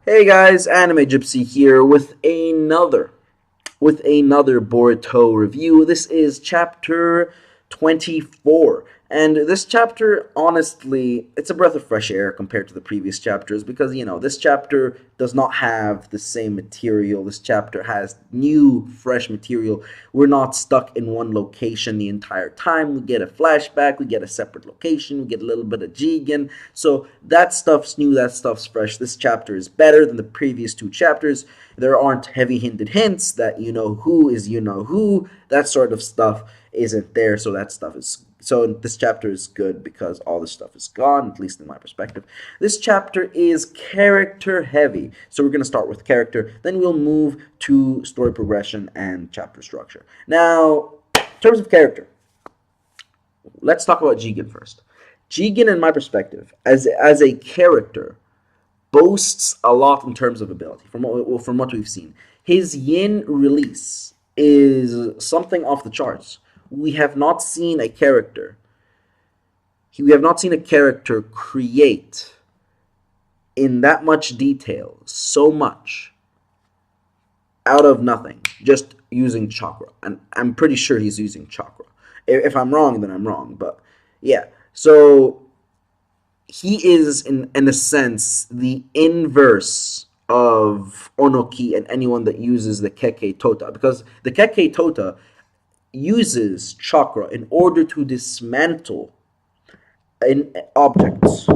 Hey guys, Anime Gypsy here with another Boruto review. This is chapter 24. And this chapter, honestly, it's a breath of fresh air compared to the previous chapters because, this chapter does not have the same material. This chapter has new, fresh material. We're not stuck in one location the entire time. We get a flashback, we get a separate location, we get a little bit of Jigen. So that stuff's new, that stuff's fresh. This chapter is better than the previous two chapters. There aren't heavy hinted hints that you know who is you know who. That sort of stuff isn't there, so that stuff is so this chapter is good because all this stuff is gone, at least in my perspective. This chapter is character heavy. So we're going to start with character, then we'll move to story progression and chapter structure. Now, in terms of character, let's talk about Jigen first. Jigen, in my perspective, as a character, boasts a lot in terms of ability from what we've seen. His yin release is something off the charts. We have not seen a character. We have not seen a character create in that much detail so much out of nothing, just using chakra. And I'm pretty sure he's using chakra. If I'm wrong, then I'm wrong. But yeah, so he is in a sense the inverse of Onoki and anyone that uses the Keke Tota, because the Keke Tota uses chakra in order to dismantle objects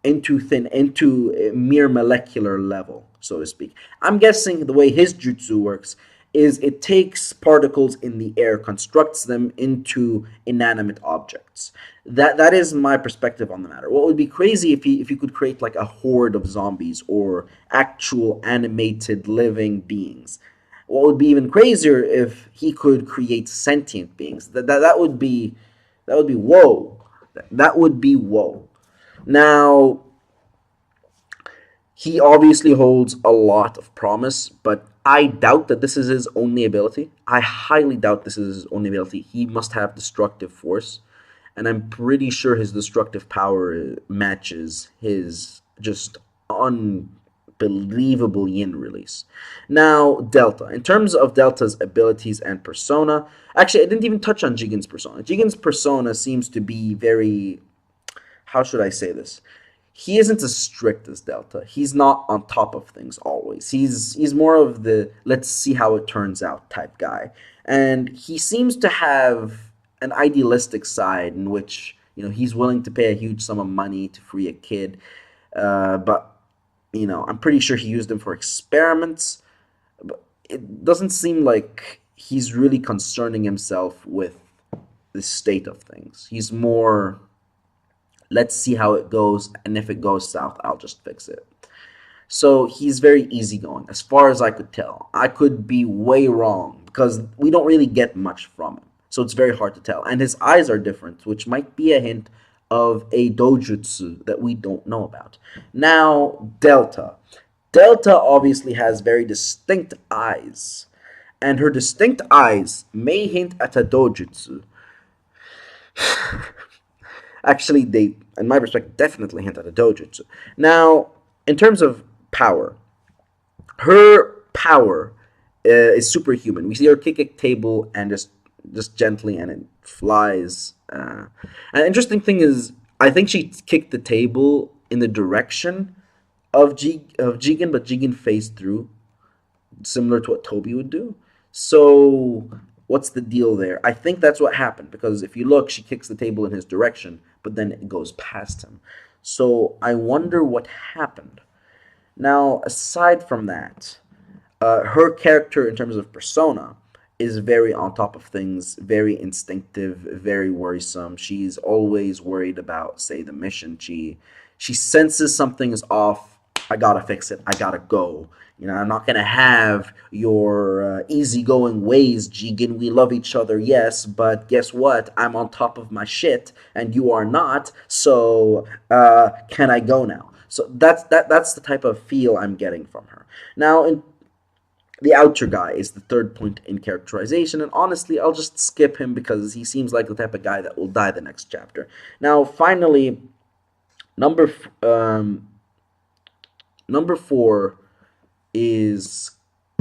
into a mere molecular level, so to speak. I'm guessing the way his jutsu works is it takes particles in the air, constructs them into inanimate objects. That is my perspective on the matter. What would be crazy if you could create like a horde of zombies or actual animated living beings. What would be even crazier if he could create sentient beings. That would be whoa. That would be whoa. Now, he obviously holds a lot of promise, but I doubt that this is his only ability. I highly doubt this is his only ability. He must have destructive force, and I'm pretty sure his destructive power matches his just unbelievable yin release. Now, Delta. In terms of Delta's abilities and persona, actually, I didn't even touch on Jigen's persona. Jigen's persona seems to be very, how should I say this? He isn't as strict as Delta. He's not on top of things always. He's more of the let's see how it turns out type guy. And he seems to have an idealistic side in which, he's willing to pay a huge sum of money to free a kid. But, I'm pretty sure he used them for experiments. But it doesn't seem like he's really concerning himself with the state of things. He's more, let's see how it goes, and if it goes south, I'll just fix it. So he's very easygoing, as far as I could tell. I could be way wrong, because we don't really get much from him. So it's very hard to tell. And his eyes are different, which might be a hint of a dojutsu that we don't know about. Now, Delta. Delta obviously has very distinct eyes. And her distinct eyes may hint at a dojutsu. Actually, they, in my perspective, definitely hint at a dojutsu. Now, in terms of power, her power is superhuman. We see her kick a table and just gently, and it flies. And the interesting thing is, I think she kicked the table in the direction of Jigen, but Jigen phased through, similar to what Toby would do. So what's the deal there? I think that's what happened, because if you look, she kicks the table in his direction, but then it goes past him. So I wonder what happened. Now, aside from that, her character in terms of persona is very on top of things, very instinctive, very worrisome. She's always worried about, say, the mission. She senses something is off. I gotta fix it. I gotta go. I'm not gonna have your easygoing ways, Jigen. We love each other, yes, but guess what? I'm on top of my shit, and you are not. So can I go now? So that's the type of feel I'm getting from her. Now, the outer guy is the third point in characterization, and honestly, I'll just skip him because he seems like the type of guy that will die the next chapter. Now, finally, number Number 4 is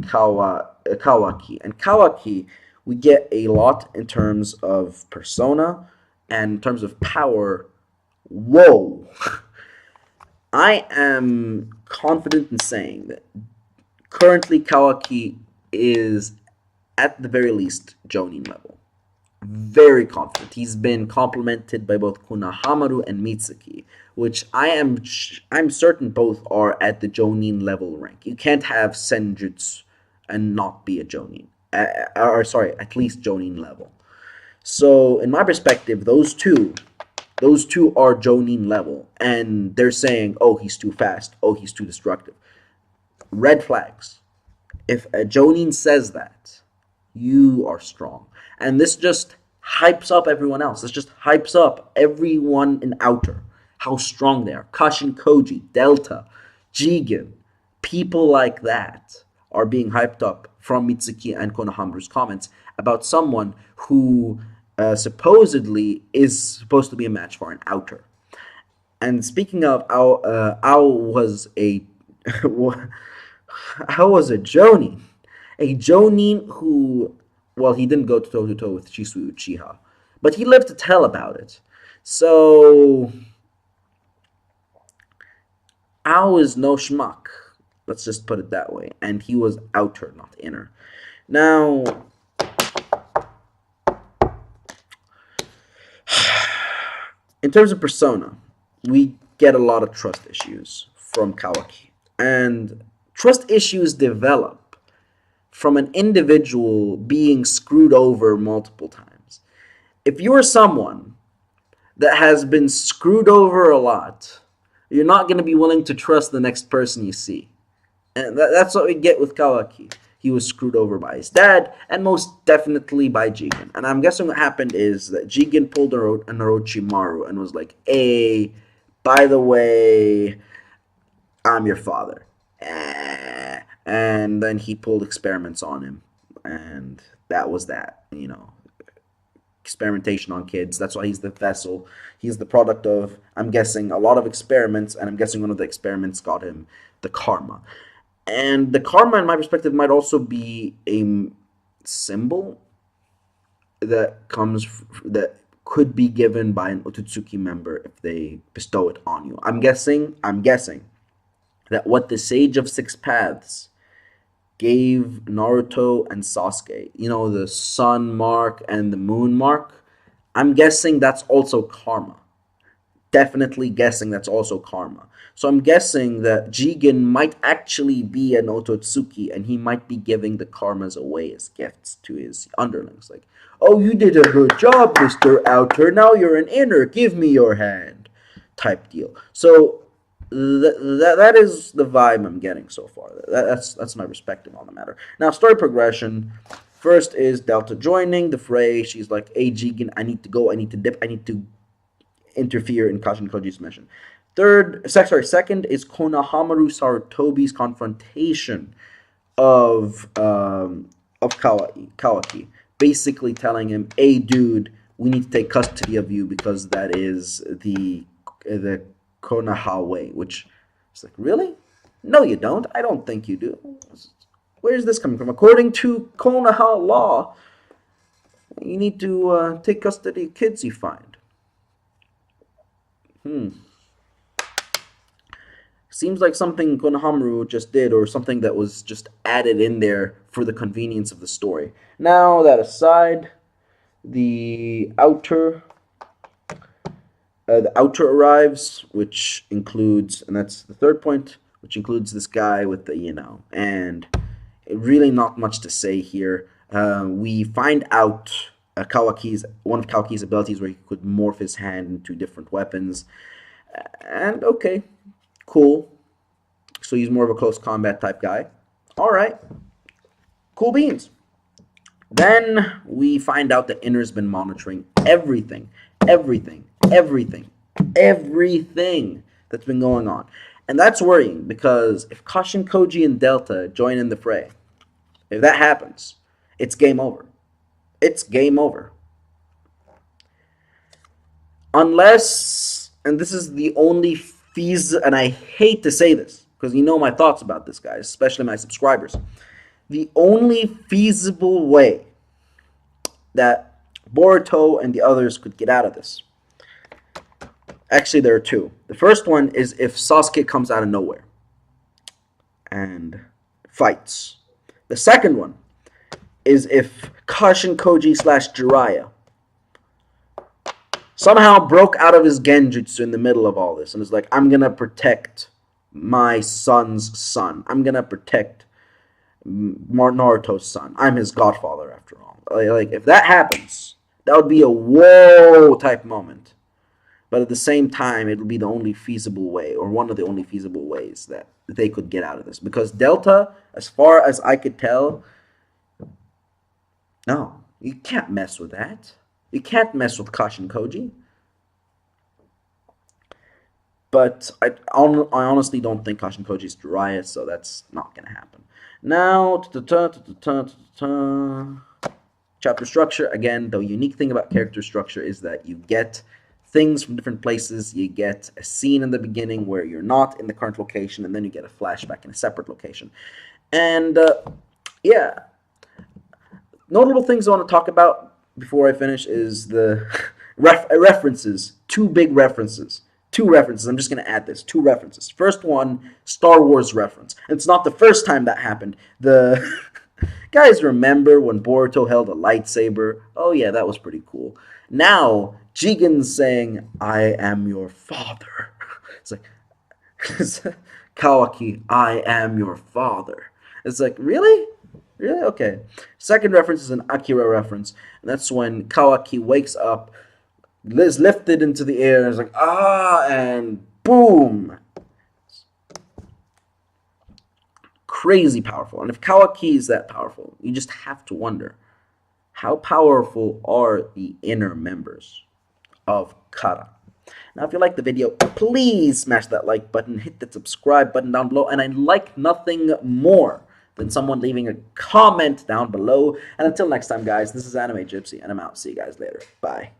Kawaki. And Kawaki, we get a lot in terms of persona and in terms of power. Whoa! I am confident in saying that currently Kawaki is at the very least Jonin level. Very confident. He's been complimented by both Kunahamaru and Mitsuki, which I'm certain both are at the Jonin level rank. You can't have Senjutsu and not be a Jonin. Or sorry, at least Jonin level. So in my perspective, those two are Jonin level, and they're saying, "Oh, he's too fast. Oh, he's too destructive." Red flags. If a Jonin says that, you are strong. And this just hypes up everyone else. This just hypes up everyone in Outer. How strong they are. Kashin Koji, Delta, Jigen, people like that are being hyped up from Mitsuki and Konohamaru's comments about someone who supposedly is supposed to be a match for an Outer. And speaking of, Ao was a Ao was a Jonin. A Jonin who, well, he didn't go toe to toe with Shisui Uchiha, but he lived to tell about it. So, Ao is no schmuck. Let's just put it that way. And he was outer, not inner. Now, in terms of persona, we get a lot of trust issues from Kawaki. And trust issues develop from an individual being screwed over multiple times. If you're someone that has been screwed over a lot, you're not going to be willing to trust the next person you see. And that's what we get with Kawaki. He was screwed over by his dad, and most definitely by Jigen. And I'm guessing what happened is that Jigen pulled an Orochimaru and was like, "Hey, by the way, I'm your father." And then he pulled experiments on him. And that was that, experimentation on kids. That's why he's the vessel. He's the product of, I'm guessing, a lot of experiments, and I'm guessing one of the experiments got him the karma. And the karma, in my perspective, might also be a symbol that could be given by an Otsutsuki member if they bestow it on you. I'm guessing that what the Sage of Six Paths gave Naruto and Sasuke, the sun mark and the moon mark, I'm guessing that's also karma. Definitely guessing that's also karma. So I'm guessing that Jigen might actually be an Otsutsuki, and he might be giving the karmas away as gifts to his underlings. Like, "Oh, you did a good job, Mr. Outer. Now you're an inner. Give me your hand," type deal. So that is the vibe I'm getting so far. That's my perspective on the matter. Now, story progression. First is Delta joining the fray. She's like, "Hey, Jigen, I need to go. I need to dip. I need to interfere in Kashin Koji's mission." Second is Konohamaru Sarutobi's confrontation of Kawaki, basically telling him, "Hey, dude, we need to take custody of you because that is the Konoha way." Which is like, really? No, you don't. I don't think you do. Where's this coming from? According to Konoha law, you need to take custody of kids you find. Seems like something Konohamaru just did, or something that was just added in there for the convenience of the story. Now, that aside, the outer arrives, which includes, and that's the third point, which includes this guy with the, and really not much to say here. We find out one of Kawaki's abilities where he could morph his hand into different weapons. And okay, cool. So he's more of a close combat type guy. All right, cool beans. Then we find out that Inner's been monitoring everything that's been going on. And that's worrying, because if Kashin Koji and Delta join in the fray, if that happens, it's game over. It's game over. Unless, and this is the only and I hate to say this, because you know my thoughts about this, guys, especially my subscribers. The only feasible way that Boruto and the others could get out of this. Actually, there are two. The first one is if Sasuke comes out of nowhere and fights. The second one is if Kashin Koji / Jiraiya somehow broke out of his genjutsu in the middle of all this and is like, I'm gonna protect my son's son. I'm gonna protect Naruto's son. I'm his godfather after all. Like, if that happens, that would be a whoa type moment. But at the same time, it would be the only feasible way, or one of the only feasible ways that they could get out of this. Because Delta, as far as I could tell, no, you can't mess with that. You can't mess with Kashin Koji. But I honestly don't think Kashin Koji is Jiraiya, so that's not going to happen. Now, chapter structure. Again, the unique thing about character structure is that you get things from different places. You get a scene in the beginning where you're not in the current location, and then you get a flashback in a separate location. And, yeah. Notable things I want to talk about before I finish is the references. Two big references. Two references. I'm just going to add this. Two references. First one, Star Wars reference. It's not the first time that happened. The guys remember when Boruto held a lightsaber? Oh yeah, that was pretty cool. Now, Jigen's saying, I am your father. It's like, Kawaki, I am your father. It's like, really? Really? Okay. Second reference is an Akira reference. And that's when Kawaki wakes up, is lifted into the air, and is like, ah, and boom. Crazy powerful. And if Kawaki is that powerful, you just have to wonder, how powerful are the inner members of Kara? Now, if you like the video, please smash that like button, hit that subscribe button down below, and I'd like nothing more than someone leaving a comment down below. And until next time, guys, this is Anime Gypsy, and I'm out. See you guys later. Bye.